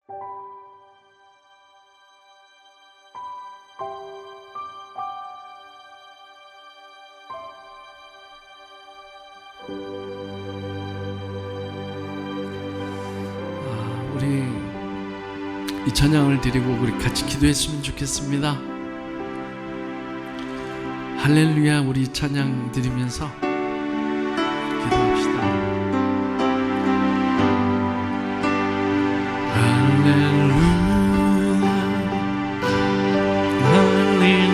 우리 이 찬양을 드리고 우리 같이 기도했으면 좋겠습니다. 할렐루야, 우리 찬양 드리면서 기도합시다. 할렐루야, 할렐루야,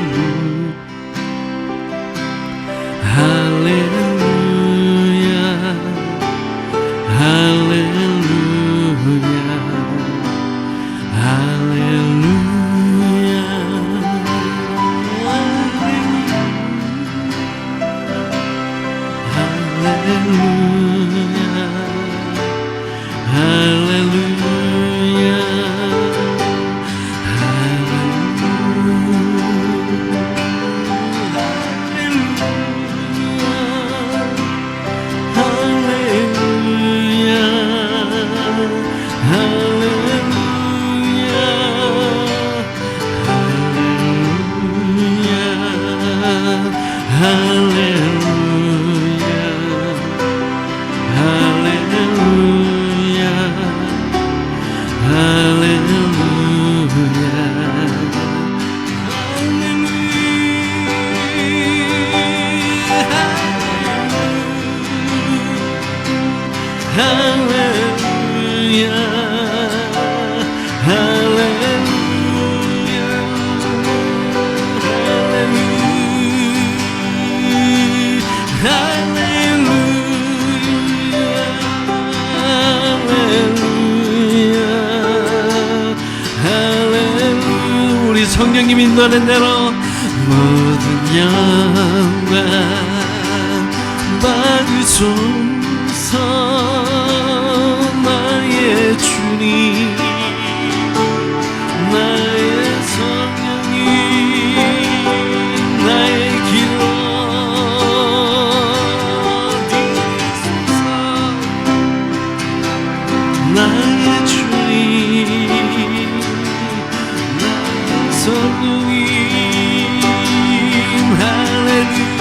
할렐루야, 할렐루야, 할렐루야, 우리 성령님 인도하는 대로 모든 영광 받으소서. 나의 주님, 나의 성령님, 나의 기도 드리소서. 나의 주님, 나의 성령님, 할렐루야,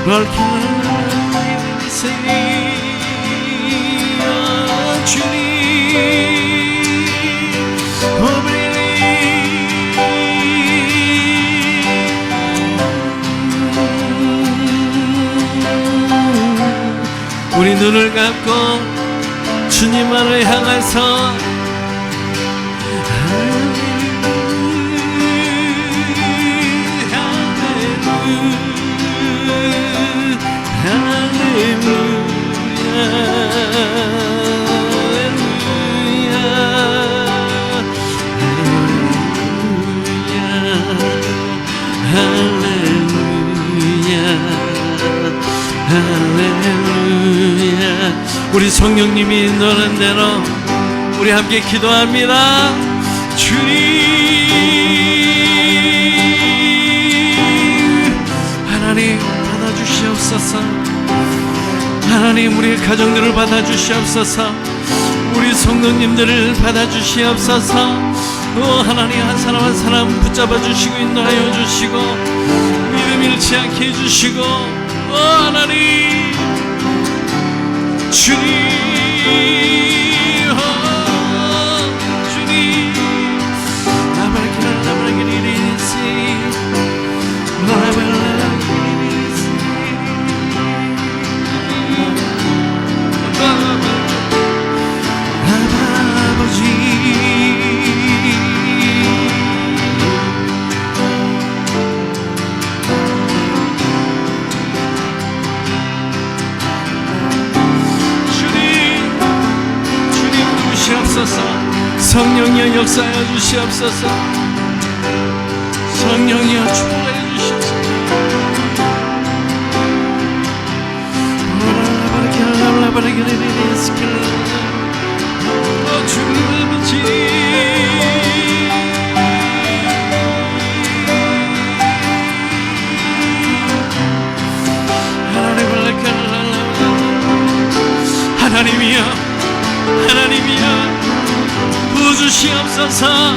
Lord, can I say, 주님, 우리 눈을 감고 주님만을 향해서 우리 성령님이 인도하는 대로 우리 함께 기도합니다. 주님, 하나님 받아주시옵소서. 하나님, 우리 가정들을 받아주시옵소서. 우리 성도님들을 받아주시옵소서. 하나님, 한 사람 한 사람 붙잡아 주시고 인도하여 주시고 믿음 잃지 않게 해주시고, 하나님, 주님, 주님, 성령이여 역사하여 주시옵소서. 성령이여 축복하여 주시옵소서. 주님 아버지, 하나님이여, 하나님이여 부어주시옵소서.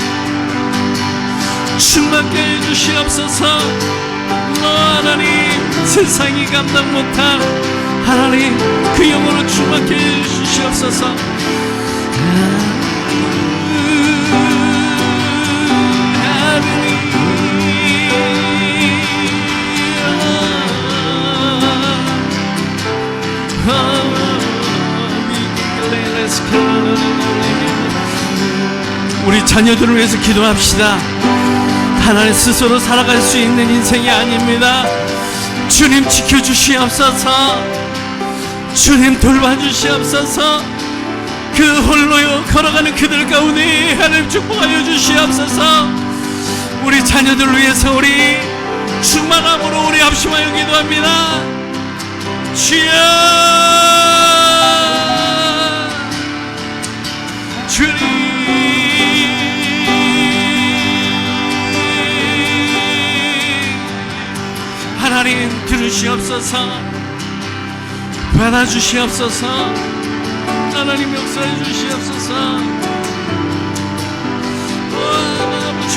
충만케 해주시옵소서. 하나님, 세상이 감당 못한 하나님 그 영으로 충만케 해주시옵소서. 우리 자녀들을 위해서 기도합시다. 하나님 스스로 살아갈 수 있는 인생이 아닙니다. 주님 지켜주시옵소서. 주님 돌봐주시옵소서. 그 홀로 걸어가는 그들 가운데 하나님 축복하여 주시옵소서. 우리 자녀들을 위해서 우리 충만함으로 우리 합심하여 기도합니다. 주여, 주님 하나님 들으시옵소서. 받아주시옵소서. 하나님 역사해 주시옵소서. 아버지,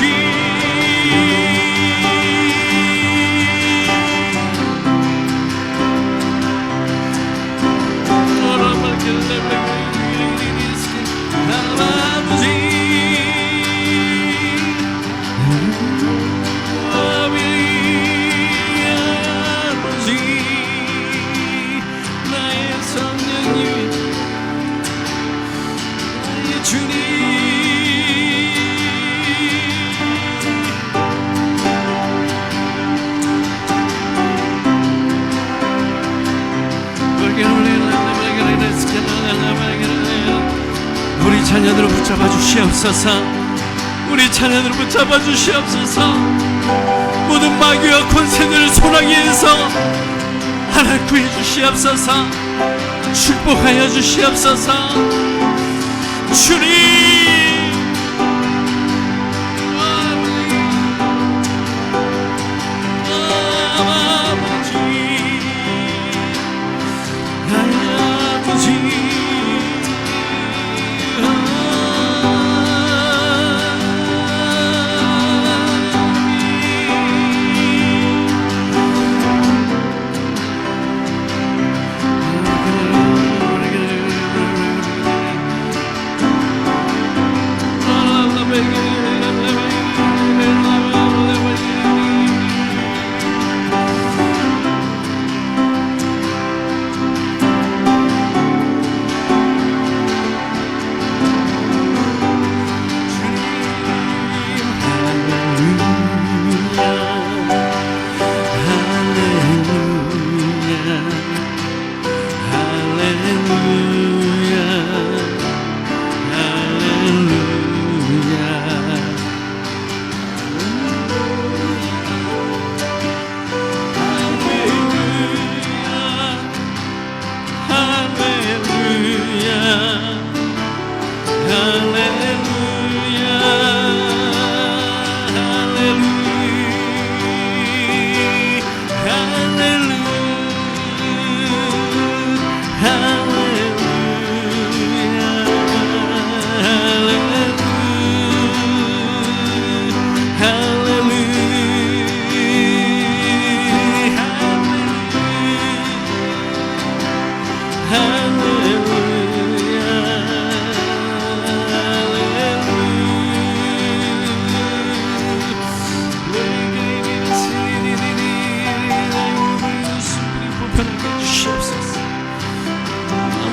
우리 자녀들을 붙잡아 주시옵소서. 우리 자녀들을 붙잡아 주시옵소서. 모든 마귀와 권세들을 소나기에서 하나님 구해 주시옵소서. 축복하여 주시옵소서. 주님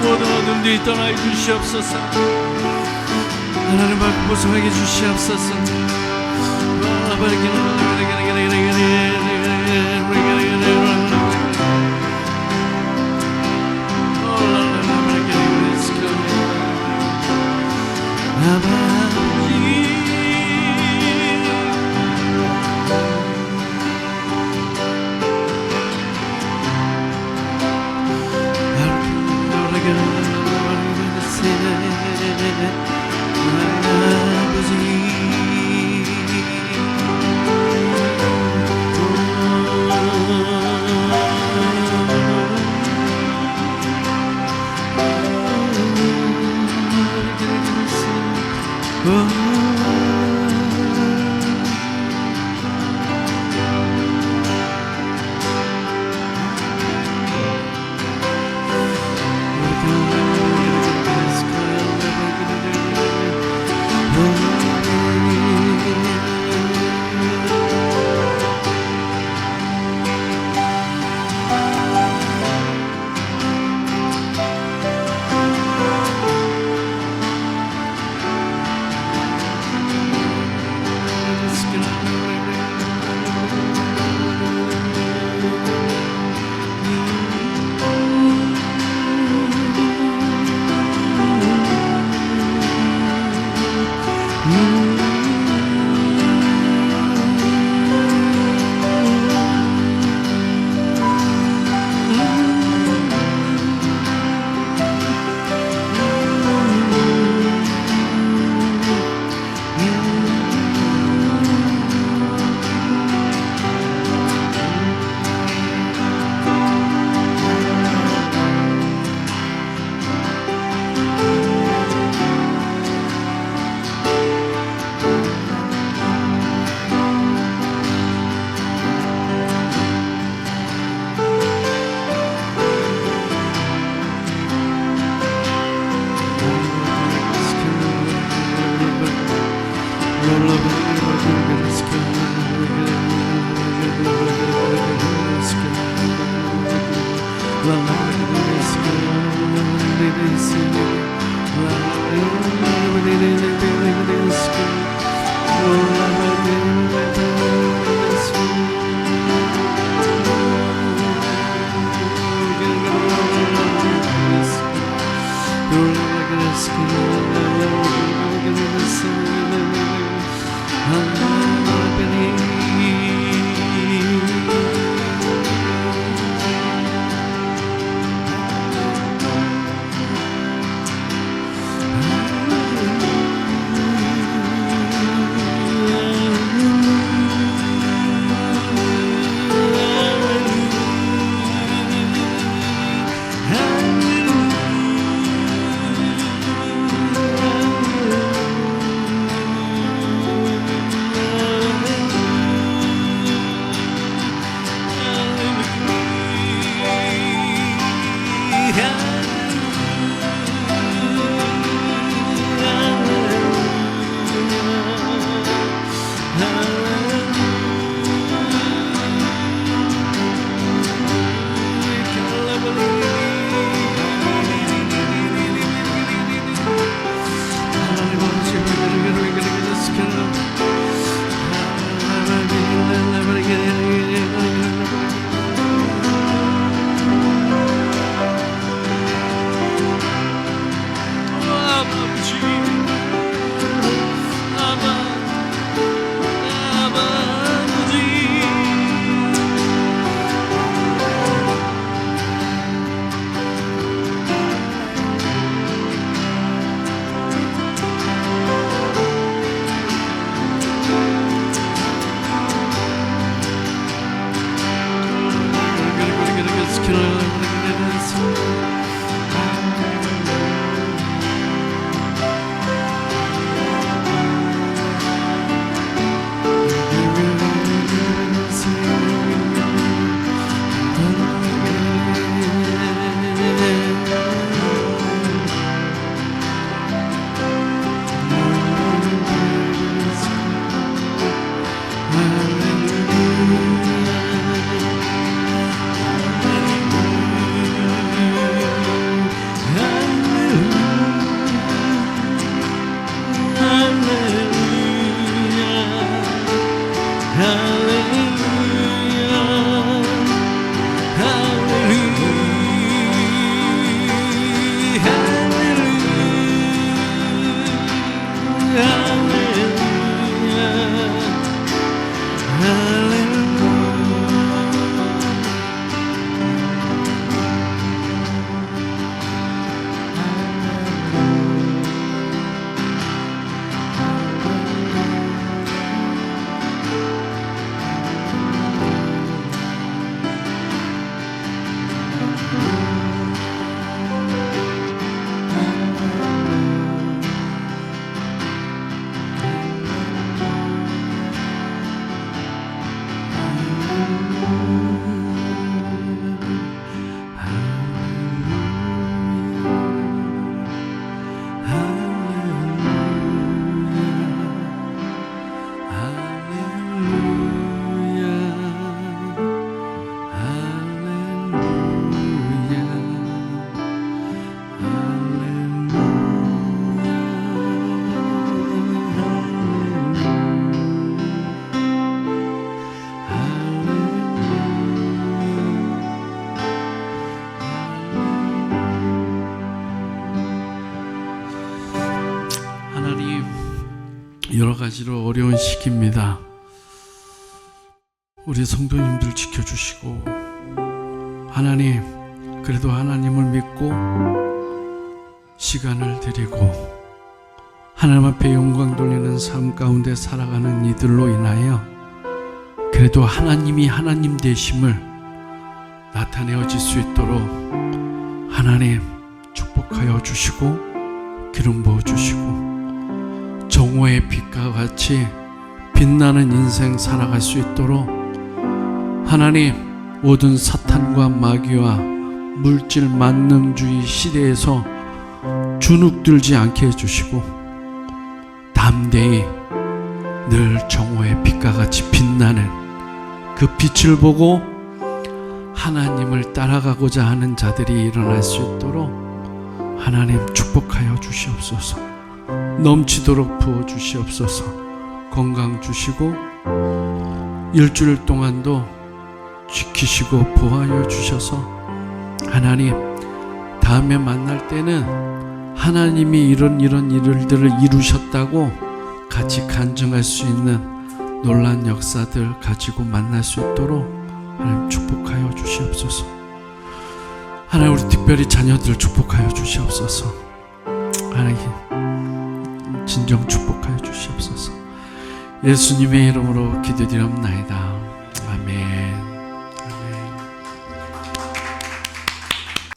어둠들이 떠나 주시옵소서. 하나님 앞에 보성하게 주시옵소서. 아바 여러 가지로 어려운 시기입니다. 우리 성도님들 지켜주시고, 하나님, 그래도 하나님을 믿고 시간을 드리고 하나님 앞에 영광 돌리는 삶 가운데 살아가는 이들로 인하여 그래도 하나님이 하나님 되심을 나타내어질 수 있도록 하나님 축복하여 주시고 기름 부어 주시고 정오의 빛과 같이 빛나는 인생 살아갈 수 있도록 하나님, 모든 사탄과 마귀와 물질 만능주의 시대에서 주눅들지 않게 해주시고 담대히 늘 정오의 빛과 같이 빛나는 그 빛을 보고 하나님을 따라가고자 하는 자들이 일어날 수 있도록 하나님 축복하여 주시옵소서. 넘치도록 부어 주시옵소서. 건강 주시고 일주일 동안도 지키시고 보호하여 주셔서 하나님 다음에 만날 때는 하나님이 이런 일들을 이루셨다고 같이 간증할 수 있는 놀라운 역사들 가지고 만날 수 있도록 하나님 축복하여 주시옵소서. 하나님 우리 특별히 자녀들 축복하여 주시옵소서. 하나님 진정 축복하여 주시옵소서. 예수님의 이름으로 기도드리옵나이다. 아멘.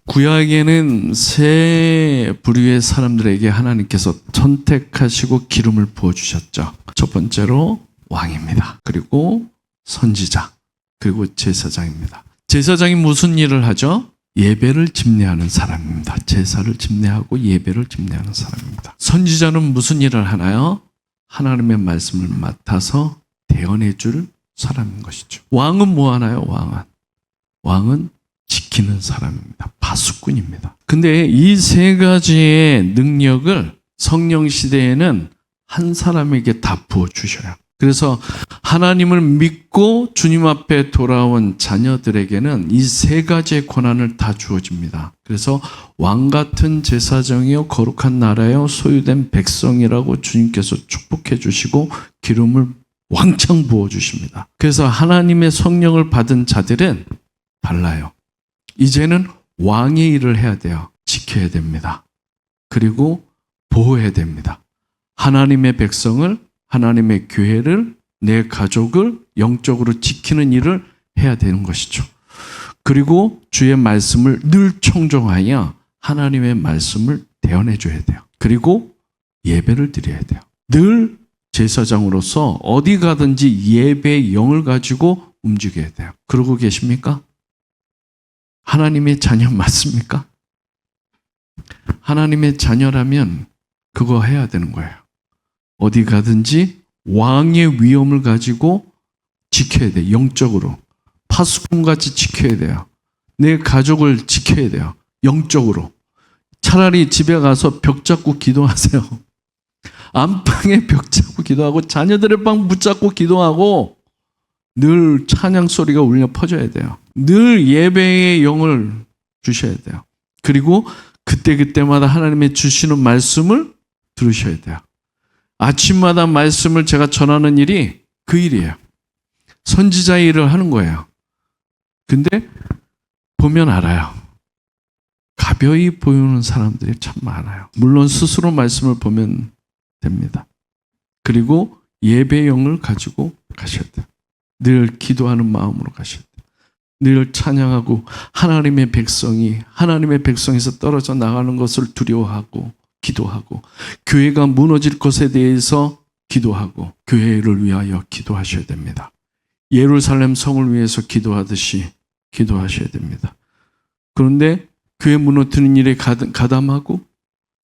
구약에는 세 부류의 사람들에게 하나님께서 선택하시고 기름을 부어주셨죠. 첫 번째로 왕입니다. 그리고 선지자, 그리고 제사장입니다. 제사장이 무슨 일을 하죠? 예배를 집례하는 사람입니다. 제사를 집례하고 예배를 집례하는 사람입니다. 선지자는 무슨 일을 하나요? 하나님의 말씀을 맡아서 대언해 줄 사람인 것이죠. 왕은 뭐 하나요? 왕은 지키는 사람입니다. 파수꾼입니다. 근데 이 세 가지의 능력을 성령 시대에는 한 사람에게 다 부어주셔요. 그래서 하나님을 믿고 주님 앞에 돌아온 자녀들에게는 이 세 가지의 권한을 다 주어집니다. 그래서 왕 같은 제사장이요 거룩한 나라요 소유된 백성이라고 주님께서 축복해 주시고 기름을 왕창 부어주십니다. 그래서 하나님의 성령을 받은 자들은 달라요. 이제는 왕의 일을 해야 돼요. 지켜야 됩니다. 그리고 보호해야 됩니다. 하나님의 백성을, 하나님의 교회를, 내 가족을 영적으로 지키는 일을 해야 되는 것이죠. 그리고 주의 말씀을 늘 청종하여 하나님의 말씀을 대언해 줘야 돼요. 그리고 예배를 드려야 돼요. 늘 제사장으로서 어디 가든지 예배의 영을 가지고 움직여야 돼요. 그러고 계십니까? 하나님의 자녀 맞습니까? 하나님의 자녀라면 그거 해야 되는 거예요. 어디 가든지 왕의 위엄을 가지고 지켜야 돼요. 영적으로. 파수꾼같이 지켜야 돼요. 내 가족을 지켜야 돼요. 영적으로. 차라리 집에 가서 벽 잡고 기도하세요. 안방에 벽 잡고 기도하고 자녀들의 방 붙잡고 기도하고 늘 찬양 소리가 울려 퍼져야 돼요. 늘 예배의 영을 주셔야 돼요. 그리고 그때그때마다 하나님의 주시는 말씀을 들으셔야 돼요. 아침마다 말씀을 제가 전하는 일이 그 일이에요. 선지자의 일을 하는 거예요. 근데 보면 알아요. 가벼이 보이는 사람들이 참 많아요. 물론 스스로 말씀을 보면 됩니다. 그리고 예배의 영을 가지고 가셔야 돼요. 늘 기도하는 마음으로 가셔야 돼요. 늘 찬양하고 하나님의 백성에서 떨어져 나가는 것을 두려워하고 기도하고 교회가 무너질 것에 대해서 기도하고 교회를 위하여 기도하셔야 됩니다. 예루살렘 성을 위해서 기도하듯이 기도하셔야 됩니다. 그런데 교회 무너뜨리는 일에 가담하고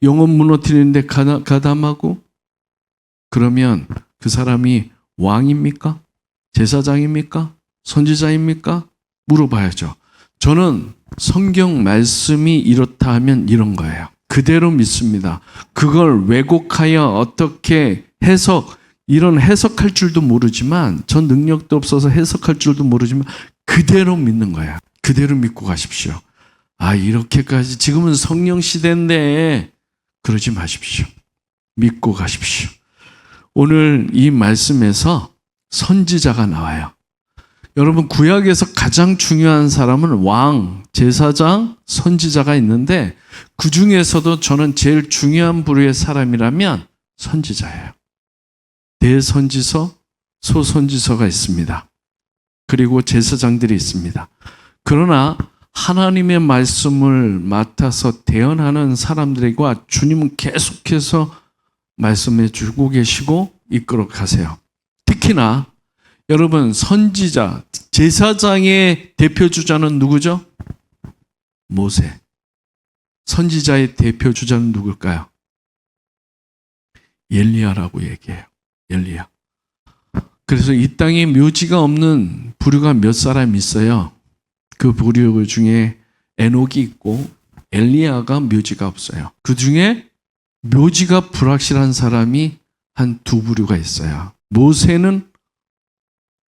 영혼 무너뜨리는데 가담하고 그러면 그 사람이 왕입니까? 제사장입니까? 선지자입니까? 물어봐야죠. 저는 성경 말씀이 이렇다 하면 이런 거예요. 그대로 믿습니다. 그걸 왜곡하여 어떻게 이런 해석할 줄도 모르지만 전 능력도 없어서 해석할 줄도 모르지만 그대로 믿는 거야. 그대로 믿고 가십시오. 이렇게까지 지금은 성령 시대인데 그러지 마십시오. 믿고 가십시오. 오늘 이 말씀에서 선지자가 나와요. 여러분 구약에서 가장 중요한 사람은 왕, 제사장, 선지자가 있는데 그 중에서도 저는 제일 중요한 부류의 사람이라면 선지자예요. 대선지서, 소선지서가 있습니다. 그리고 제사장들이 있습니다. 그러나 하나님의 말씀을 맡아서 대언하는 사람들과 주님은 계속해서 말씀해 주고 계시고 이끌어 가세요. 특히나 여러분 선지자, 제사장의 대표주자는 누구죠? 모세. 선지자의 대표주자는 누굴까요? 엘리야라고 얘기해요. 엘리야. 그래서 이 땅에 묘지가 없는 부류가 몇 사람 있어요. 그 부류 중에 에녹이 있고 엘리야가 묘지가 없어요. 그 중에 묘지가 불확실한 사람이 한 두 부류가 있어요. 모세는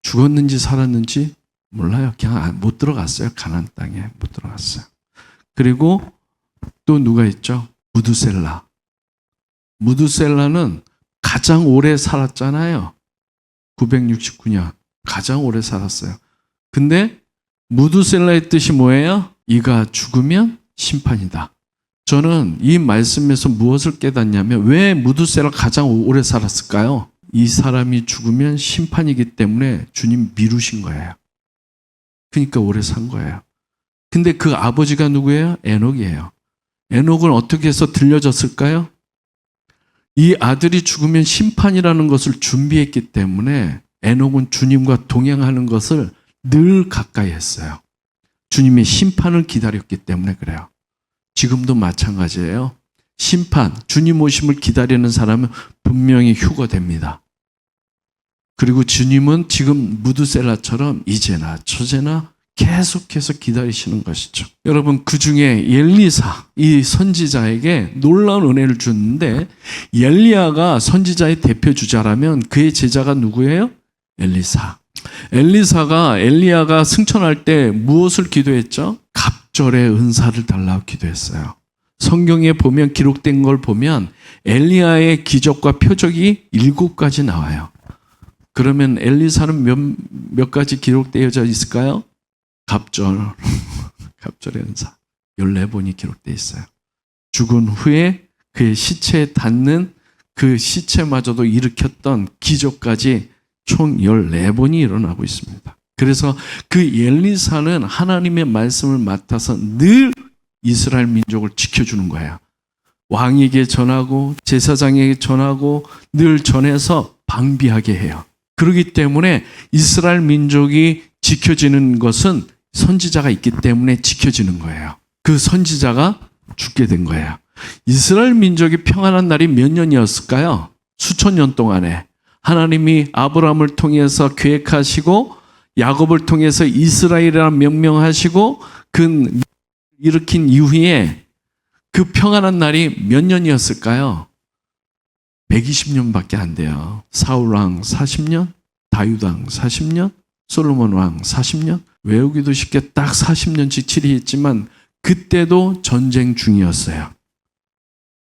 죽었는지 살았는지 몰라요. 그냥 못 들어갔어요. 가나안 땅에 못 들어갔어요. 그리고 또 누가 있죠? 무두셀라. 무두셀라는 가장 오래 살았잖아요. 969년. 가장 오래 살았어요. 근데 무두셀라의 뜻이 뭐예요? 이가 죽으면 심판이다. 저는 이 말씀에서 무엇을 깨닫냐면 왜 무두셀라 가장 오래 살았을까요? 이 사람이 죽으면 심판이기 때문에 주님 미루신 거예요. 그러니까 오래 산 거예요. 근데 그 아버지가 누구예요? 에녹이에요. 에녹은 어떻게 해서 들려졌을까요? 이 아들이 죽으면 심판이라는 것을 준비했기 때문에 에녹은 주님과 동행하는 것을 늘 가까이 했어요. 주님의 심판을 기다렸기 때문에 그래요. 지금도 마찬가지예요. 심판, 주님 오심을 기다리는 사람은 분명히 휴거됩니다. 그리고 주님은 지금 무두셀라처럼 이제나 저제나 계속해서 기다리시는 것이죠. 여러분, 그 중에 엘리사, 이 선지자에게 놀라운 은혜를 주는데 엘리야가 선지자의 대표 주자라면 그의 제자가 누구예요? 엘리사. 엘리사가 엘리야가 승천할 때 무엇을 기도했죠? 갑절의 은사를 달라고 기도했어요. 성경에 보면 기록된 걸 보면 엘리야의 기적과 표적이 7가지 나와요. 그러면 엘리사는 몇 가지 기록되어져 있을까요? 갑절의 은사 14번이 기록되어 있어요. 죽은 후에 그의 시체에 닿는 그 시체마저도 일으켰던 기적까지 총 14번이 일어나고 있습니다. 그래서 그 엘리사는 하나님의 말씀을 맡아서 늘 이스라엘 민족을 지켜주는 거예요. 왕에게 전하고 제사장에게 전하고 늘 전해서 방비하게 해요. 그렇기 때문에 이스라엘 민족이 지켜지는 것은 선지자가 있기 때문에 지켜지는 거예요. 그 선지자가 죽게 된 거예요. 이스라엘 민족이 평안한 날이 몇 년이었을까요? 수천 년 동안에 하나님이 아브라함을 통해서 계획하시고 야곱을 통해서 이스라엘이라 명명하시고 그 일으킨 이후에 그 평안한 날이 몇 년이었을까요? 120년밖에 안 돼요. 사울 왕 40년, 다윗 왕 40년, 솔로몬 왕 40년. 외우기도 쉽게 딱 40년씩 치리했지만 그때도 전쟁 중이었어요.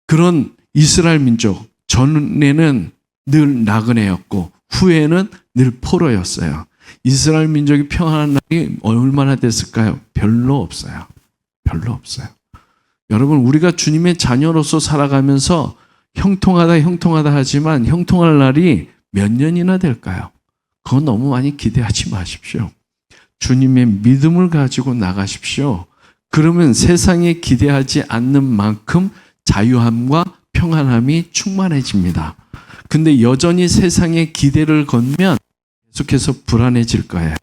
그런 이스라엘 민족 전에는 늘 나그네였고 후에는 늘 포로였어요. 이스라엘 민족이 평안한 날이 얼마나 됐을까요? 별로 없어요. 별로 없어요. 여러분, 우리가 주님의 자녀로서 살아가면서 형통하다 하지만 형통할 날이 몇 년이나 될까요? 그건 너무 많이 기대하지 마십시오. 주님의 믿음을 가지고 나가십시오. 그러면 세상에 기대하지 않는 만큼 자유함과 평안함이 충만해집니다. 근데 여전히 세상에 기대를 걸면 계속해서 불안해질 거예요.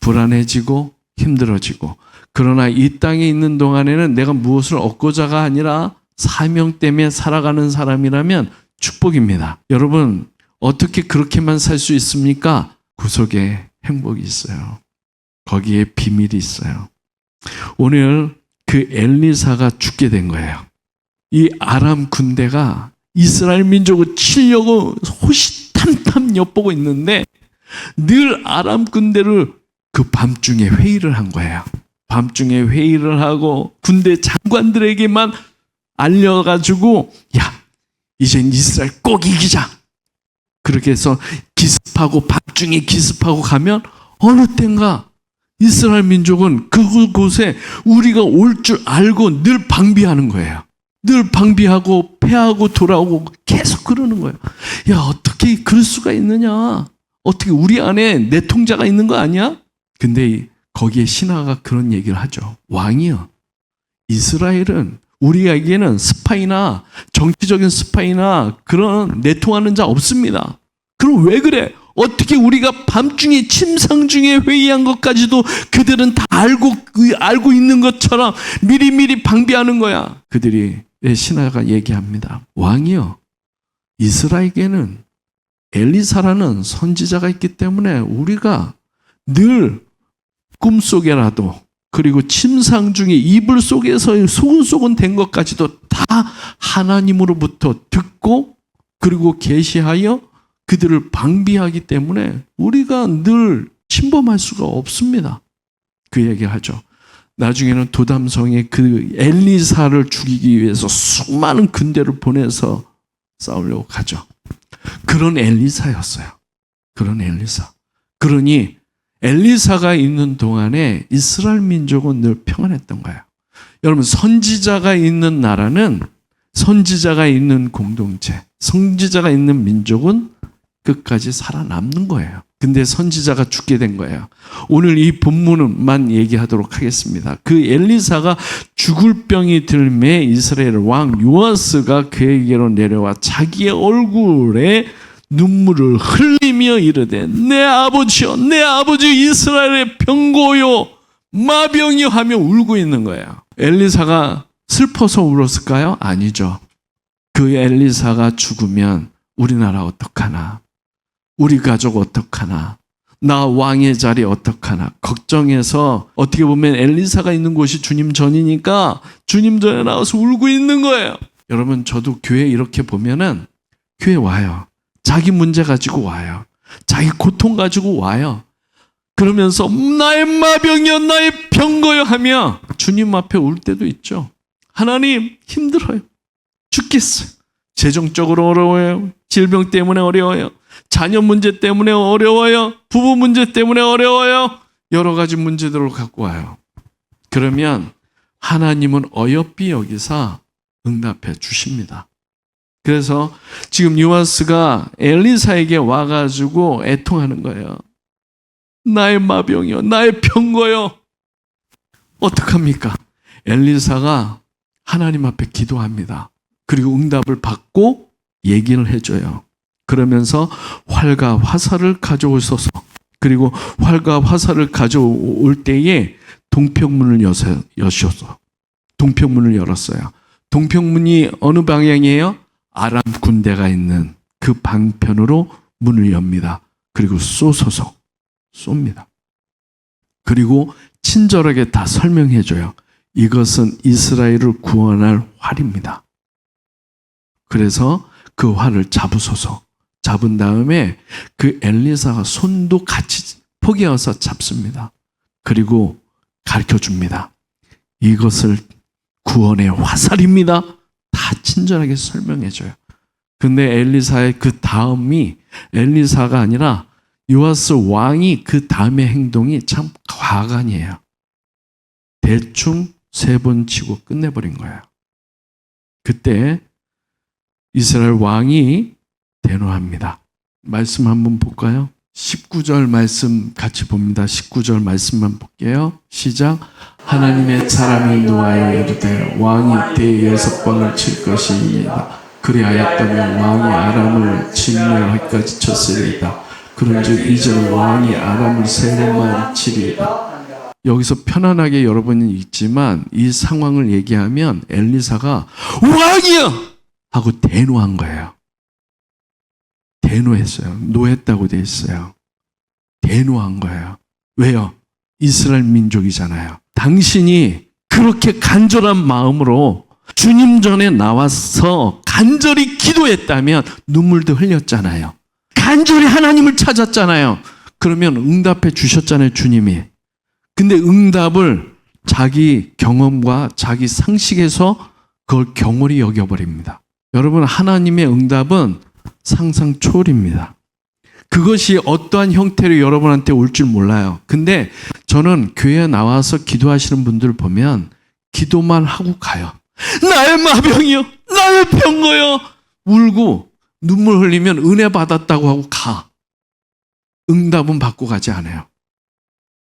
불안해지고 힘들어지고. 그러나 이 땅에 있는 동안에는 내가 무엇을 얻고자가 아니라 사명 때문에 살아가는 사람이라면 축복입니다. 여러분, 어떻게 그렇게만 살 수 있습니까? 구속에 행복이 있어요. 거기에 비밀이 있어요. 오늘 그 엘리사가 죽게 된 거예요. 이 아람 군대가 이스라엘 민족을 치려고 호시탐탐 엿보고 있는데 늘 아람 군대를 그 밤중에 회의를 한 거예요. 밤중에 회의를 하고 군대 장관들에게만 알려가지고 야, 이젠 이스라엘 꼭 이기자. 그렇게 해서 기습하고 밤중에 기습하고 가면 어느 땐가 이스라엘 민족은 그곳에 우리가 올 줄 알고 늘 방비하는 거예요. 늘 방비하고 패하고 돌아오고 계속 그러는 거예요. 야, 어떻게 그럴 수가 있느냐? 어떻게 우리 안에 내통자가 있는 거 아니야? 근데 거기에 신하가 그런 얘기를 하죠. 왕이요. 이스라엘은 우리에게는 스파이나 정치적인 스파이나 그런 내통하는 자 없습니다. 그럼 왜 그래? 어떻게 우리가 밤중에 침상 중에 회의한 것까지도 그들은 다 알고 있는 것처럼 미리미리 방비하는 거야. 그들이 신하가 얘기합니다. 왕이요. 이스라엘에게는 엘리사라는 선지자가 있기 때문에 우리가 늘 꿈속에라도 그리고 침상 중에 이불 속에서 소근소근 된 것까지도 다 하나님으로부터 듣고 그리고 계시하여 그들을 방비하기 때문에 우리가 늘 침범할 수가 없습니다. 그 얘기하죠. 나중에는 도담성에 그 엘리사를 죽이기 위해서 수많은 군대를 보내서 싸우려고 가죠. 그런 엘리사였어요. 그런 엘리사. 그러니 엘리사가 있는 동안에 이스라엘 민족은 늘 평안했던 거예요. 여러분, 선지자가 있는 나라는, 선지자가 있는 공동체, 선지자가 있는 민족은 끝까지 살아남는 거예요. 근데 선지자가 죽게 된 거예요. 오늘 이 본문만 얘기하도록 하겠습니다. 그 엘리사가 죽을 병이 들매 이스라엘 왕 요아스가 그에게로 내려와 자기의 얼굴에 눈물을 흘리며 이르되 내 아버지여, 내 아버지 이스라엘의 병고요 마병이요 하며 울고 있는 거예요. 엘리사가 슬퍼서 울었을까요? 아니죠. 그 엘리사가 죽으면 우리나라 어떡하나, 우리 가족 어떡하나, 나 왕의 자리 어떡하나 걱정해서, 어떻게 보면 엘리사가 있는 곳이 주님 전이니까 주님 전에 나와서 울고 있는 거예요. 여러분, 저도 교회 이렇게 보면은 교회 와요. 자기 문제 가지고 와요. 자기 고통 가지고 와요. 그러면서 나의 마병이여, 나의 병거여 하며 주님 앞에 울 때도 있죠. 하나님, 힘들어요. 죽겠어요. 재정적으로 어려워요. 질병 때문에 어려워요. 자녀 문제 때문에 어려워요. 부부 문제 때문에 어려워요. 여러 가지 문제들을 갖고 와요. 그러면 하나님은 어여삐 여기서 응답해 주십니다. 그래서 지금 요아스가 엘리사에게 와가지고 애통하는 거예요. 나의 마병이요, 나의 병거요. 어떡합니까? 엘리사가 하나님 앞에 기도합니다. 그리고 응답을 받고 얘기를 해줘요. 그러면서 활과 화살을 가져오소서. 그리고 활과 화살을 가져올 때에 동평문을 여셔서 동평문을 열었어요. 동평문이 어느 방향이에요? 아람 군대가 있는 그 방편으로 문을 엽니다. 그리고 쏘소서 쏩니다. 그리고 친절하게 다 설명해줘요. 이것은 이스라엘을 구원할 활입니다. 그래서 그 활을 잡으소서. 잡은 다음에 그 엘리사가 손도 같이 포개어서 잡습니다. 그리고 가르쳐줍니다. 이것을 구원의 화살입니다. 다 친절하게 설명해줘요. 근데 엘리사의 그 다음이, 엘리사가 아니라 요아스 왕이 그 다음의 행동이 참 과간이에요. 대충 3번 치고 끝내버린 거예요. 그때 이스라엘 왕이 대노합니다. 말씀 한번 볼까요? 19절 말씀 같이 봅니다. 19절 말씀만 볼게요. 시작. 하나님의 사람이 노하여 이르되 왕이 때 6방을 칠 것이니이다. 그리하였다면 왕이 아람을 진멸하기까지 쳤으리이다. 그런즉 이제는 왕이 아람을 3번만 치리이다. 여기서 편안하게 여러분이 있지만 이 상황을 얘기하면 엘리사가 왕이여! 하고 대노한 거예요. 대노했어요. 노했다고 돼 있어요. 대노한 거예요. 왜요? 이스라엘 민족이잖아요. 당신이 그렇게 간절한 마음으로 주님 전에 나와서 간절히 기도했다면 눈물도 흘렸잖아요. 간절히 하나님을 찾았잖아요. 그러면 응답해 주셨잖아요, 주님이. 근데 응답을 자기 경험과 자기 상식에서 그걸 경홀히 여겨버립니다. 여러분, 하나님의 응답은 상상 초월입니다. 그것이 어떠한 형태로 여러분한테 올 줄 몰라요. 근데 저는 교회에 나와서 기도하시는 분들 보면 기도만 하고 가요. 나의 마병이요, 나의 병거요. 울고 눈물 흘리면 은혜 받았다고 하고 가. 응답은 받고 가지 않아요.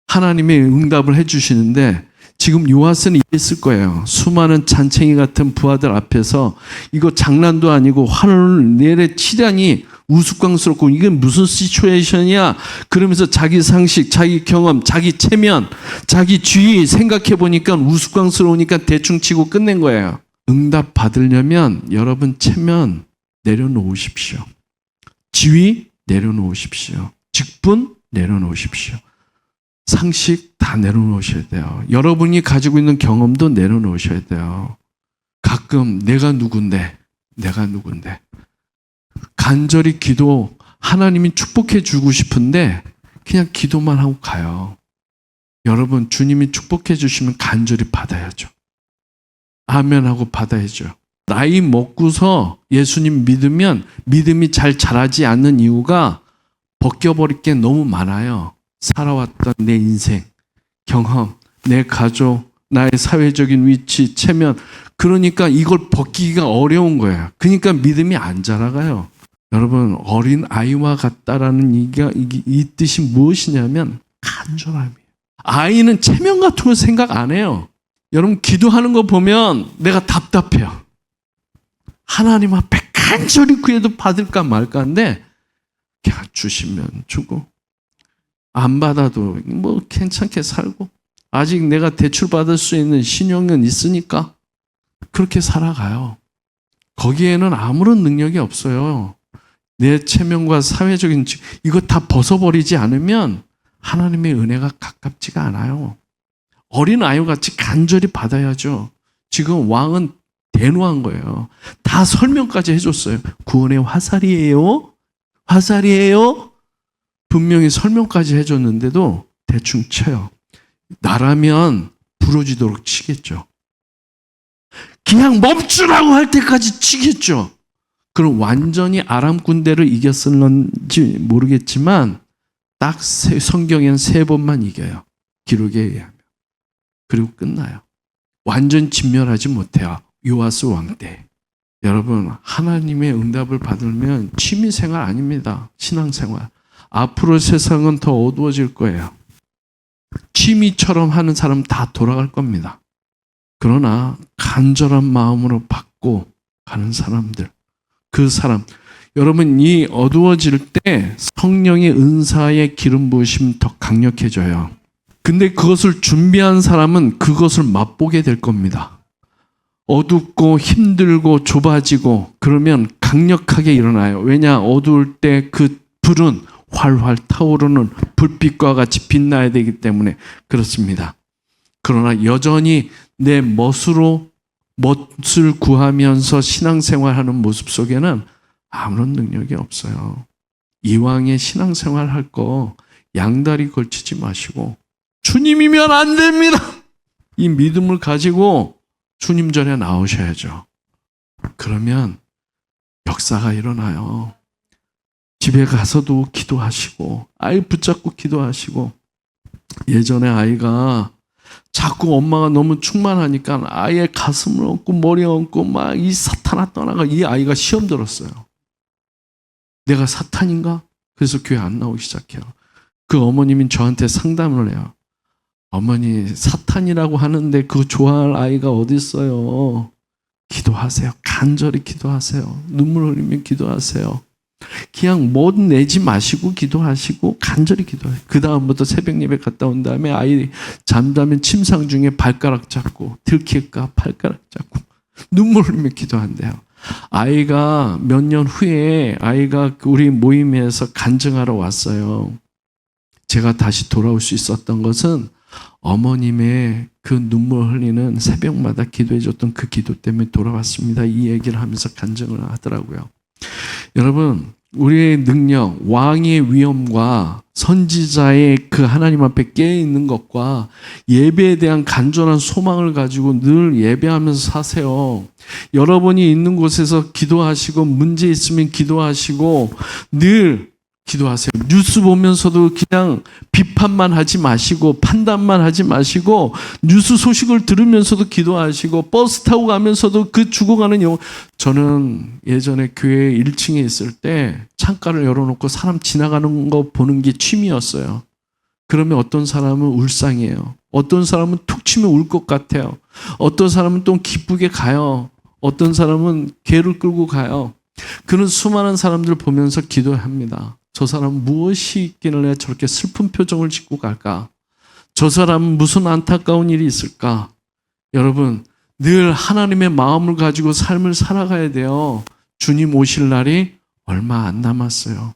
하나님이 응답을 해주시는데 지금 요아스는 이랬을 거예요. 수많은 잔챙이 같은 부하들 앞에서 이거 장난도 아니고 화를 내치다니 우스꽝스럽고 이게 무슨 시츄에이션이야. 그러면서 자기 상식, 자기 경험, 자기 체면, 자기 주의 생각해 보니까 우스꽝스러우니까 대충 치고 끝낸 거예요. 응답 받으려면 여러분 체면 내려놓으십시오. 지위 내려놓으십시오. 직분 내려놓으십시오. 상식 다 내려놓으셔야 돼요. 여러분이 가지고 있는 경험도 내려놓으셔야 돼요. 가끔 내가 누군데 간절히 기도, 하나님이 축복해 주고 싶은데 그냥 기도만 하고 가요. 여러분, 주님이 축복해 주시면 간절히 받아야죠. 아멘 하고 받아야죠. 나이 먹고서 예수님 믿으면 믿음이 잘 자라지 않는 이유가 벗겨버릴 게 너무 많아요. 살아왔던 내 인생, 경험, 내 가족, 나의 사회적인 위치, 체면. 그러니까 이걸 벗기기가 어려운 거예요. 그러니까 믿음이 안 자라가요. 여러분, 어린 아이와 같다라는 이 뜻이 무엇이냐면 간절함이에요. 아이는 체면 같은 거 생각 안 해요. 여러분, 기도하는 거 보면 내가 답답해요. 하나님 앞에 간절히 구해도 받을까 말까인데 그냥 주시면 주고 안 받아도 뭐 괜찮게 살고 아직 내가 대출 받을 수 있는 신용은 있으니까 그렇게 살아가요. 거기에는 아무런 능력이 없어요. 내 체면과 사회적인 이거 다 벗어버리지 않으면 하나님의 은혜가 가깝지가 않아요. 어린 아이같이 간절히 받아야죠. 지금 왕은 대노한 거예요. 다 설명까지 해줬어요. 구원의 화살이에요? 화살이에요? 분명히 설명까지 해줬는데도 대충 쳐요. 나라면 부러지도록 치겠죠. 그냥 멈추라고 할 때까지 치겠죠. 그럼 완전히 아람 군대를 이겼을런지 모르겠지만 딱 성경에는 3번만 이겨요. 기록에 의하면. 그리고 끝나요. 완전 진멸하지 못해요. 요아스 왕 때. 여러분, 하나님의 응답을 받으면 취미생활 아닙니다. 신앙생활. 앞으로 세상은 더 어두워질 거예요. 취미처럼 하는 사람 다 돌아갈 겁니다. 그러나 간절한 마음으로 받고 가는 사람들, 그 사람, 여러분, 이 어두워질 때 성령의 은사의 기름 부으심이 더 강력해져요. 근데 그것을 준비한 사람은 그것을 맛보게 될 겁니다. 어둡고 힘들고 좁아지고 그러면 강력하게 일어나요. 왜냐? 어두울 때 그 불은 활활 타오르는 불빛과 같이 빛나야 되기 때문에 그렇습니다. 그러나 여전히 내 멋을 구하면서 신앙생활하는 모습 속에는 아무런 능력이 없어요. 이왕에 신앙생활 할 거 양다리 걸치지 마시고 주님이면 안 됩니다. 이 믿음을 가지고 주님 전에 나오셔야죠. 그러면 역사가 일어나요. 집에 가서도 기도하시고 아이 붙잡고 기도하시고 예전에 아이가 자꾸 엄마가 너무 충만하니까 아이의 가슴을 얹고 머리에 얹고 막 이 사탄아 떠나가 이 아이가 시험 들었어요. 내가 사탄인가? 그래서 교회 안 나오기 시작해요. 그 어머님이 저한테 상담을 해요. 어머니, 사탄이라고 하는데 그거 좋아할 아이가 어디 있어요? 기도하세요. 간절히 기도하세요. 눈물 흘리며 기도하세요. 그냥 못 내지 마시고 기도하시고 간절히 기도해요. 그 다음부터 새벽 예배 갔다 온 다음에 아이 잠자면 침상 중에 발가락 잡고 들킬까 발가락 잡고 눈물 흘리며 기도한대요. 아이가 몇 년 후에 아이가 우리 모임에서 간증하러 왔어요. 제가 다시 돌아올 수 있었던 것은 어머님의 그 눈물 흘리는 새벽마다 기도해줬던 그 기도 때문에 돌아왔습니다. 이 얘기를 하면서 간증을 하더라고요. 여러분, 우리의 능력, 왕의 위엄과 선지자의 그 하나님 앞에 깨어있는 것과 예배에 대한 간절한 소망을 가지고 늘 예배하면서 사세요. 여러분이 있는 곳에서 기도하시고 문제 있으면 기도하시고 늘 기도하세요. 뉴스 보면서도 그냥 비판만 하지 마시고 판단만 하지 마시고 뉴스 소식을 들으면서도 기도하시고 버스 타고 가면서도 그 죽어가는 영혼. 저는 예전에 교회 1층에 있을 때 창가를 열어놓고 사람 지나가는 거 보는 게 취미였어요. 그러면 어떤 사람은 울상이에요. 어떤 사람은 툭 치면 울 것 같아요. 어떤 사람은 또 기쁘게 가요. 어떤 사람은 개를 끌고 가요. 그런 수많은 사람들 보면서 기도합니다. 저 사람은 무엇이 있길래 저렇게 슬픈 표정을 짓고 갈까? 저 사람은 무슨 안타까운 일이 있을까? 여러분, 늘 하나님의 마음을 가지고 삶을 살아가야 돼요. 주님 오실 날이 얼마 안 남았어요.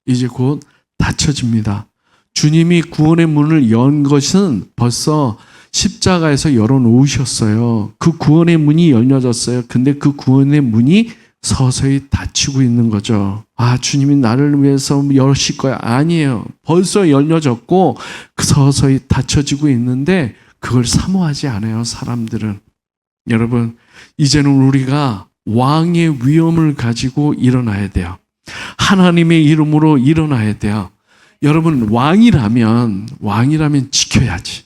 이제 곧 닫혀집니다. 주님이 구원의 문을 연 것은 벌써 십자가에서 열어놓으셨어요. 그 구원의 문이 열려졌어요. 근데 그 구원의 문이 서서히 닫히고 있는 거죠. 아, 주님이 나를 위해서 여실 거야. 아니에요. 벌써 열려졌고 서서히 닫혀지고 있는데 그걸 사모하지 않아요, 사람들은. 여러분, 이제는 우리가 왕의 위엄을 가지고 일어나야 돼요. 하나님의 이름으로 일어나야 돼요. 여러분, 왕이라면 지켜야지.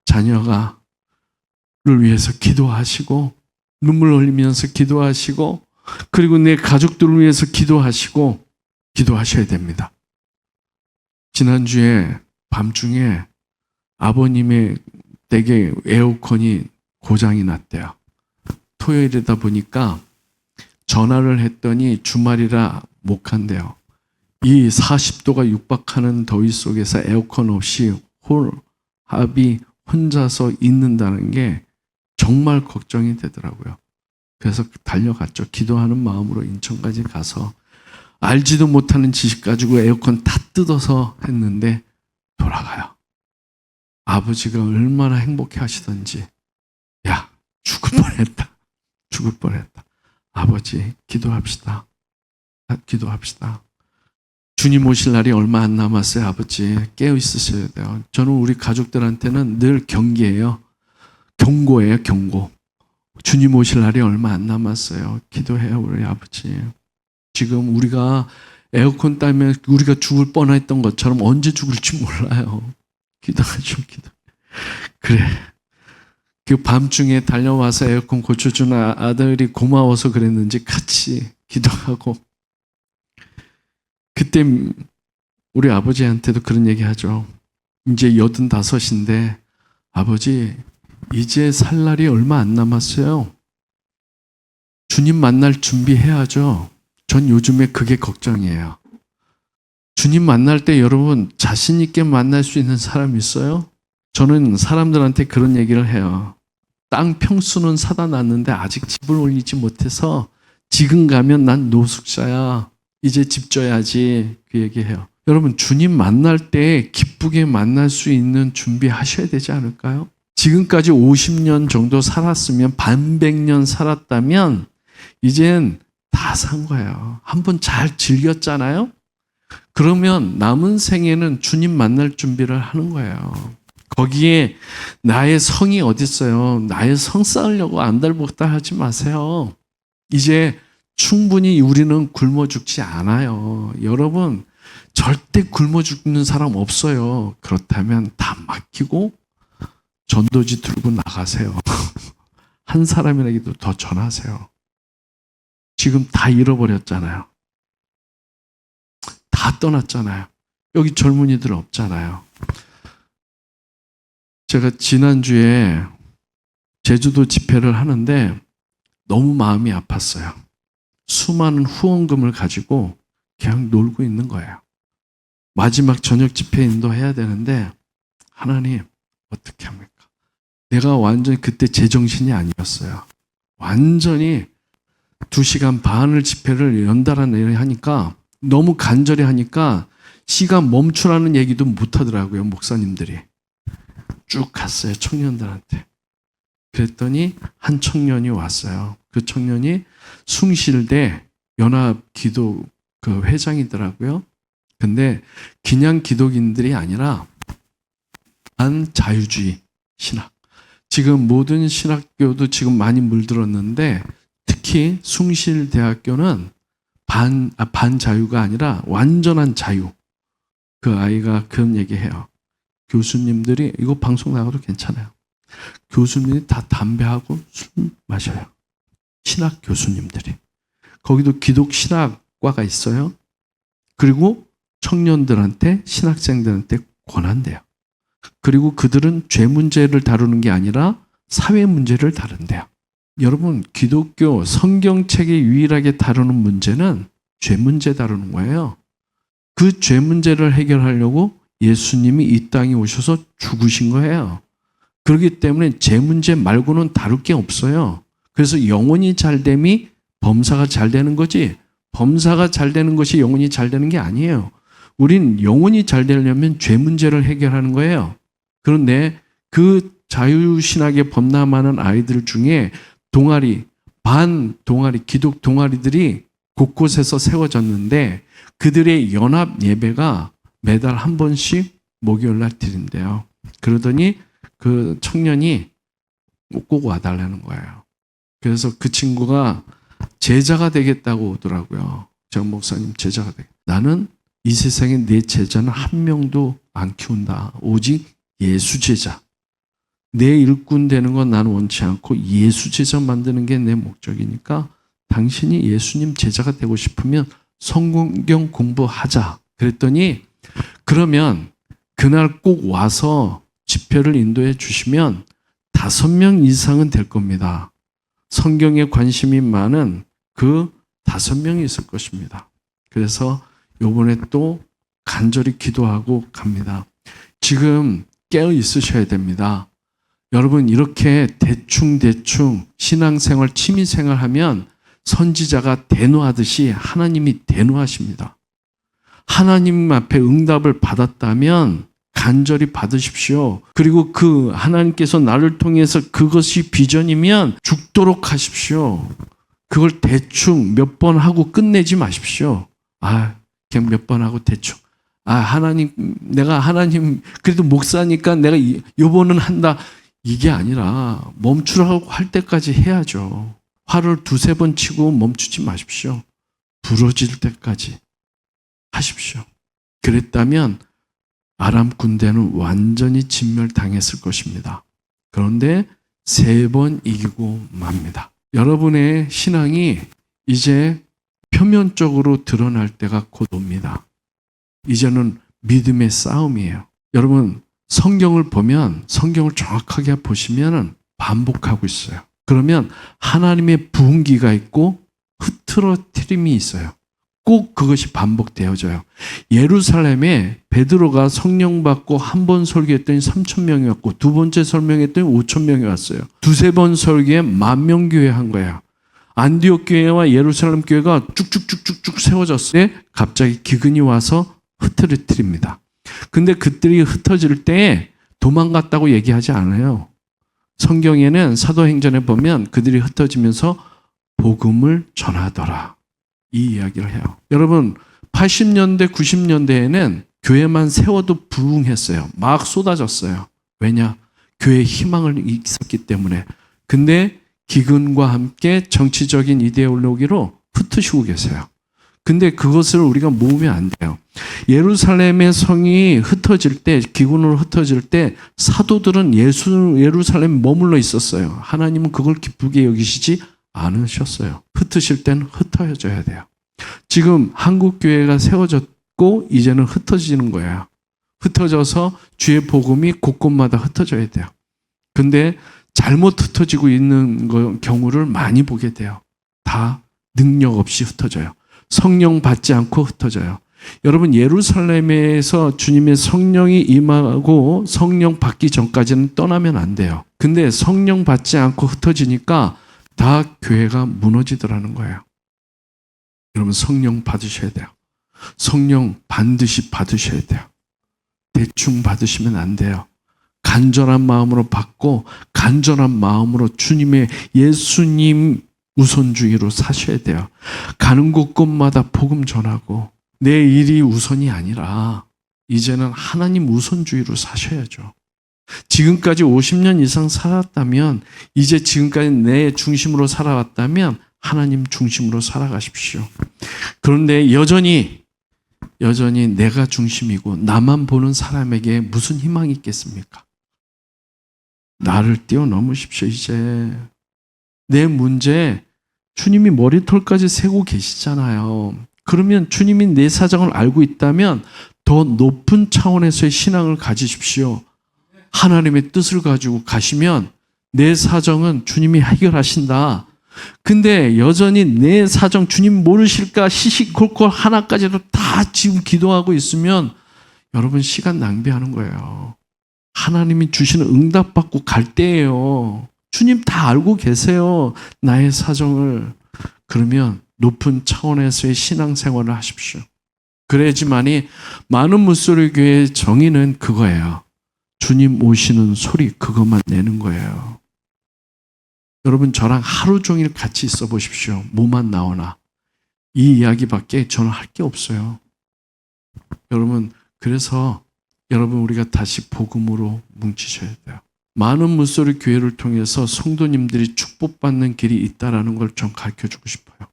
자녀가 를 위해서 기도하시고 눈물 흘리면서 기도하시고 그리고 내 가족들을 위해서 기도하시고 기도하셔야 됩니다. 지난주에 밤중에 아버님의 댁에 에어컨이 고장이 났대요. 토요일이다 보니까 전화를 했더니 주말이라 못 간대요. 이 40도가 육박하는 더위 속에서 에어컨 없이 합이 혼자서 있는다는 게 정말 걱정이 되더라고요. 그래서 달려갔죠. 기도하는 마음으로 인천까지 가서 알지도 못하는 지식 가지고 에어컨 다 뜯어서 했는데 돌아가요. 아버지가 얼마나 행복해 하시던지, 야, 죽을 뻔했다. 죽을 뻔했다. 아버지, 기도합시다. 기도합시다. 주님 오실 날이 얼마 안 남았어요, 아버지. 깨어 있으셔야 돼요. 저는 우리 가족들한테는 늘 경계예요. 경고예요, 경고. 주님 오실 날이 얼마 안 남았어요. 기도해요, 우리 아버지. 지금 우리가 에어컨 따면 우리가 죽을 뻔했던 것처럼 언제 죽을지 몰라요. 기도하죠, 기도. 그래. 그 밤중에 달려와서 에어컨 고쳐준 아들이 고마워서 그랬는지 같이 기도하고. 그때 우리 아버지한테도 그런 얘기 하죠. 이제 85인데 아버지 이제 살 날이 얼마 안 남았어요. 주님 만날 준비해야죠. 전 요즘에 그게 걱정이에요. 주님 만날 때 여러분 자신 있게 만날 수 있는 사람 있어요? 저는 사람들한테 그런 얘기를 해요. 땅 평수는 사다 놨는데 아직 집을 올리지 못해서 지금 가면 난 노숙자야. 이제 집 져야지. 그 얘기해요. 여러분 주님 만날 때 기쁘게 만날 수 있는 준비하셔야 되지 않을까요? 지금까지 50년 정도 살았으면 반백년 살았다면 이젠 다 산 거예요. 한번 잘 즐겼잖아요? 그러면 남은 생에는 주님 만날 준비를 하는 거예요. 거기에 나의 성이 어디 있어요? 나의 성 쌓으려고 안달복달 하지 마세요. 이제 충분히 우리는 굶어 죽지 않아요. 여러분 절대 굶어 죽는 사람 없어요. 그렇다면 다 맡기고 전도지 들고 나가세요. 한 사람이라도 더 전하세요. 지금 다 잃어버렸잖아요. 다 떠났잖아요. 여기 젊은이들 없잖아요. 제가 지난주에 제주도 집회를 하는데 너무 마음이 아팠어요. 수많은 후원금을 가지고 그냥 놀고 있는 거예요. 마지막 저녁 집회 인도해야 되는데 하나님 어떻게 합니까? 내가 완전히 그때 제정신이 아니었어요. 완전히 2시간 반을 집회를 연달아 하니까 너무 간절히 하니까 시간 멈추라는 얘기도 못 하더라고요, 목사님들이. 쭉 갔어요, 청년들한테. 그랬더니 한 청년이 왔어요. 그 청년이 숭실대 연합기도 그 회장이더라고요. 근데 그냥 기독인들이 아니라 반자유주의 신학. 지금 모든 신학교도 지금 많이 물들었는데 특히 숭실대학교는 반자유가 아니라 완전한 자유. 그 아이가 그런 얘기해요. 교수님들이, 이거 방송 나가도 괜찮아요. 교수님들이 다 담배하고 술 마셔요. 신학 교수님들이. 거기도 기독 신학과가 있어요. 그리고 청년들한테, 신학생들한테 권한대요. 그리고 그들은 죄 문제를 다루는 게 아니라 사회 문제를 다룬대요. 여러분, 기독교 성경책이 유일하게 다루는 문제는 죄 문제 다루는 거예요. 그 죄 문제를 해결하려고 예수님이 이 땅에 오셔서 죽으신 거예요. 그렇기 때문에 죄 문제 말고는 다룰 게 없어요. 그래서 영혼이 잘 됨이 범사가 잘 되는 거지, 범사가 잘 되는 것이 영혼이 잘 되는 게 아니에요. 우린 영혼이 잘 되려면 죄 문제를 해결하는 거예요. 그런데 그 자유신학에 범람하는 아이들 중에 동아리, 반 동아리, 기독 동아리들이 곳곳에서 세워졌는데 그들의 연합 예배가 매달 한 번씩 목요일 날 드린대요. 그러더니 그 청년이 꼭 와달라는 거예요. 그래서 그 친구가 제자가 되겠다고 오더라고요. 정 목사님 제자가 되겠다. 나는 이 세상에 내 제자는 한 명도 안 키운다. 오직 예수 제자. 내 일꾼 되는 건 나는 원치 않고 예수 제자 만드는 게 내 목적이니까 당신이 예수님 제자가 되고 싶으면 성경 공부하자. 그랬더니 그러면 그날 꼭 와서 집회를 인도해 주시면 5명 이상은 될 겁니다. 성경에 관심이 많은 그 5명이 있을 것입니다. 그래서 요번에 또 간절히 기도하고 갑니다. 지금 깨어 있으셔야 됩니다. 여러분 이렇게 대충 신앙생활, 취미생활 하면 선지자가 대노하듯이 하나님이 대노하십니다. 하나님 앞에 응답을 받았다면 간절히 받으십시오. 그리고 그 하나님께서 나를 통해서 그것이 비전이면 죽도록 하십시오. 그걸 대충 몇 번 하고 끝내지 마십시오. 그냥 몇 번 하고 대충. 하나님, 내가 하나님, 그래도 목사니까 내가 요번은 한다. 이게 아니라 멈추라고 할 때까지 해야죠. 화를 2-3번 치고 멈추지 마십시오. 부러질 때까지 하십시오. 그랬다면 아람 군대는 완전히 진멸당했을 것입니다. 그런데 3번 이기고 맙니다. 여러분의 신앙이 이제 표면적으로 드러날 때가 곧 옵니다. 이제는 믿음의 싸움이에요. 여러분 성경을 보면 성경을 정확하게 보시면 반복하고 있어요. 그러면 하나님의 부흥기가 있고 흐트러트림이 있어요. 꼭 그것이 반복되어져요. 예루살렘에 베드로가 성령 받고 한 번 설교했더니 3,000명이 왔고 두 번째 설명했더니 5,000명이 왔어요. 2-3번 설교에 10,000명 교회 한 거야. 안디옥 교회와 예루살렘 교회가 쭉쭉쭉쭉쭉 세워졌을 때 갑자기 기근이 와서 흐트러뜨립니다. 근데 그들이 흩어질 때 도망갔다고 얘기하지 않아요. 성경에는 사도행전에 보면 그들이 흩어지면서 복음을 전하더라. 이 이야기를 해요. 여러분 80년대 90년대에는 교회만 세워도 부흥했어요. 막 쏟아졌어요. 왜냐? 교회에 희망을 있었기 때문에. 근데 기근과 함께 정치적인 이데올로기로 흩으시고 계세요. 근데 그것을 우리가 모으면 안 돼요. 예루살렘의 성이 흩어질 때, 기근으로 흩어질 때 사도들은 예루살렘에 머물러 있었어요. 하나님은 그걸 기쁘게 여기시지 않으셨어요. 흩으실 때는 흩어져야 돼요. 지금 한국교회가 세워졌고 이제는 흩어지는 거예요. 흩어져서 주의 복음이 곳곳마다 흩어져야 돼요. 근데 잘못 흩어지고 있는 경우를 많이 보게 돼요. 다 능력 없이 흩어져요. 성령 받지 않고 흩어져요. 여러분 예루살렘에서 주님의 성령이 임하고 성령 받기 전까지는 떠나면 안 돼요. 근데 성령 받지 않고 흩어지니까 다 교회가 무너지더라는 거예요. 여러분 성령 받으셔야 돼요. 성령 반드시 받으셔야 돼요. 대충 받으시면 안 돼요. 간절한 마음으로 받고 간절한 마음으로 주님의 예수님 우선주의로 사셔야 돼요. 가는 곳곳마다 복음 전하고 내 일이 우선이 아니라 이제는 하나님 우선주의로 사셔야죠. 지금까지 50년 이상 살았다면 이제 지금까지 내 중심으로 살아왔다면 하나님 중심으로 살아가십시오. 그런데 여전히 내가 중심이고 나만 보는 사람에게 무슨 희망이 있겠습니까? 나를 뛰어넘으십시오. 이제 내 문제 주님이 머리털까지 세고 계시잖아요. 그러면 주님이 내 사정을 알고 있다면 더 높은 차원에서의 신앙을 가지십시오. 하나님의 뜻을 가지고 가시면 내 사정은 주님이 해결하신다. 근데 여전히 내 사정 주님 모르실까 시시콜콜 하나까지도 다 지금 기도하고 있으면 여러분 시간 낭비하는 거예요. 하나님이 주시는 응답 받고 갈 때예요. 주님 다 알고 계세요. 나의 사정을. 그러면 높은 차원에서의 신앙생활을 하십시오. 그래야지만이 많은 물소리 교회의 정의는 그거예요. 주님 오시는 소리 그것만 내는 거예요. 여러분 저랑 하루 종일 같이 있어 보십시오. 뭐만 나오나. 이 이야기밖에 저는 할 게 없어요. 여러분 그래서 여러분 우리가 다시 복음으로 뭉치셔야 돼요. 많은 물소리 교회를 통해서 성도님들이 축복받는 길이 있다라는 걸 좀 가르쳐주고 싶어요.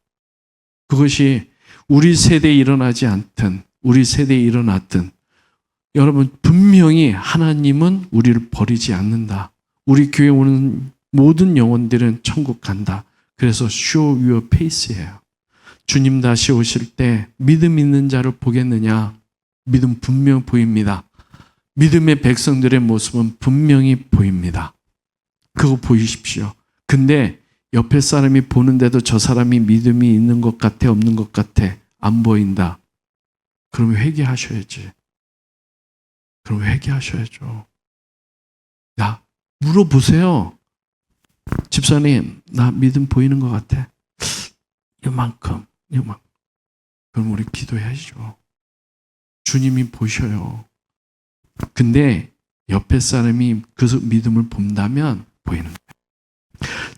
그것이 우리 세대에 일어나지 않든 우리 세대에 일어났든 여러분 분명히 하나님은 우리를 버리지 않는다. 우리 교회 오는 모든 영혼들은 천국 간다. 그래서 show your face예요. 주님 다시 오실 때 믿음 있는 자를 보겠느냐? 믿음 분명 보입니다. 믿음의 백성들의 모습은 분명히 보입니다. 그거 보이십시오. 근데 옆에 사람이 보는데도 저 사람이 믿음이 있는 것 같아 없는 것 같아 안 보인다. 그럼 회개하셔야지. 그럼 회개하셔야죠. 야, 물어보세요. 집사님, 나 믿음 보이는 것 같아. 이만큼. 그럼 우리 기도해야죠. 주님이 보셔요. 근데 옆에 사람이 그 믿음을 본다면 보이는 거예요.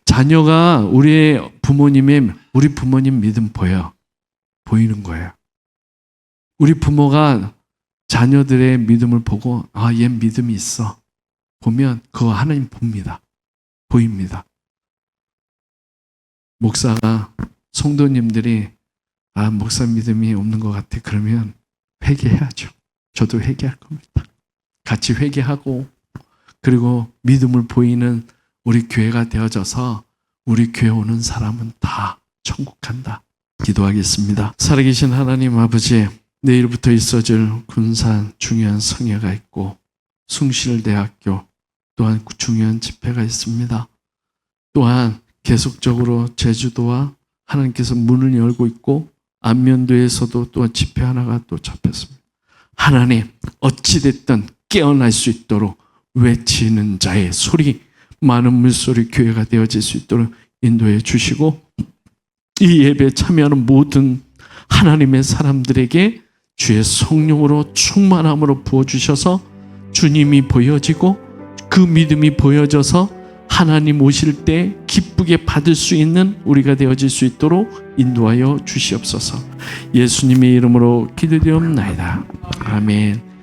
자녀가 우리 부모님 믿음 보여요. 보이는 거예요. 우리 부모가 자녀들의 믿음을 보고 얘 믿음이 있어. 보면 그거 하나님 봅니다. 보입니다. 목사가 성도님들이 목사 믿음이 없는 것 같아. 그러면 회개해야죠. 저도 회개할 겁니다. 같이 회개하고 그리고 믿음을 보이는 우리 교회가 되어져서 우리 교회 오는 사람은 다 천국 간다. 기도하겠습니다. 살아계신 하나님 아버지, 내일부터 있어질 군산 중요한 성회가 있고 숭실대학교 또한 중요한 집회가 있습니다. 또한 계속적으로 제주도와 하나님께서 문을 열고 있고 안면도에서도 또 집회 하나가 또 잡혔습니다. 하나님 어찌됐든 깨어날 수 있도록 외치는 자의 소리, 많은 물소리 교회가 되어질 수 있도록 인도해 주시고 이 예배에 참여하는 모든 하나님의 사람들에게 주의 성령으로 충만함으로 부어주셔서 주님이 보여지고 그 믿음이 보여져서 하나님 오실 때 기쁘게 받을 수 있는 우리가 되어질 수 있도록 인도하여 주시옵소서. 예수님의 이름으로 기도드리옵나이다. 아멘.